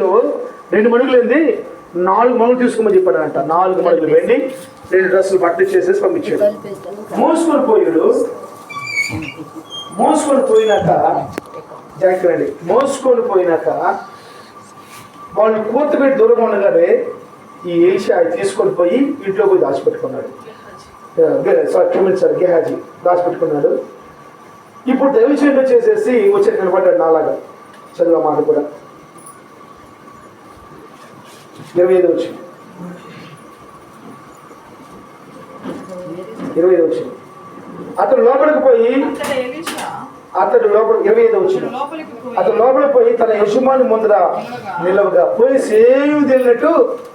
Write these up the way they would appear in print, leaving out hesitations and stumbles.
నువ్వు 2 మణుగులు ఏంది 4 మణుగులు తీసుకోమని చెప్పాడంట. 4 మణుగులు వెండి 2 డ్రెస్సులు బట్టలు చేసేసి పంపించాడు. మోసుకొని పోయినాక జాగ్రత్త, మోసుకొని పోయినాక వాళ్ళు కూతుబెట్టి దూరం ఉండగానే ఈ ఏషియా తీసుకొని పోయి ఇంట్లో పోయి దాచిపెట్టుకున్నాడు. గెహాజీ దాచిపెట్టుకున్నాడు. ఇప్పుడు దైవచంలో చేసేసి వచ్చి నిలబడ్డాడు నాలాగా. చదువు మాట కూడా 25 వచ్చింది. 25 వచ్చింది. అతడు లోపలికి పోయి 25 వచ్చింది. అతను లోపలికి పోయి తన యజమాని ముందర నిలవగా పోయి సేవ్ తెలినట్టు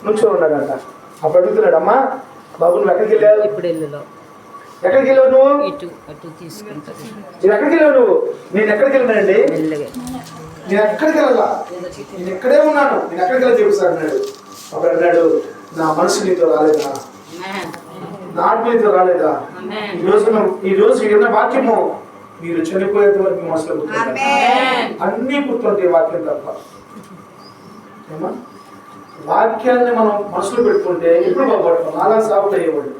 నుంచో ఉన్నాడంట. అప్పుడు అడుగుతున్నాడు, అమ్మా బాబు నువ్వు ఎక్కడికి వెళ్ళావు? ఎక్కడికి వెళ్ళావు నువ్వు? నేను ఎక్కడికి వెళ్ళావు నువ్వు? నేను ఎక్కడికి వెళ్ళినానండి? నేను ఎక్కడికి వెళ్ళాలా? నేను ఎక్కడే ఉన్నాను. నేను ఎక్కడికి వెళ్ళి చెప్తాను అన్నాడు. అప్పుడు అన్నాడు, నా మనసు నీతో రాలేదా? నా ఆత్మ నీతో రాలేదా? ఈరోజు ఏమైనా వాక్యము మీరు చనిపోయేంత వరకు మీ మనసులో అన్నీ గుర్తుంటాయి వాక్యం తప్ప. ఏమా వాక్యాన్ని మనం మనసులో పెట్టుకుంటే ఎప్పుడు బాగుపడతాం. నాలా సాగులు అయ్యేవాడు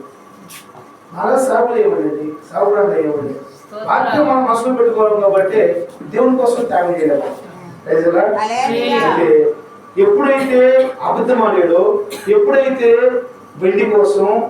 అండి, సాగుడానికి అయ్యేవాడు. వాక్యం మనం మనసులో పెట్టుకోవాలి కాబట్టి దేవుని కోసం త్యాగం చేయలేము. ఎప్పుడైతే అబద్ధం ఆడాడో, ఎప్పుడైతే వెండి కోసం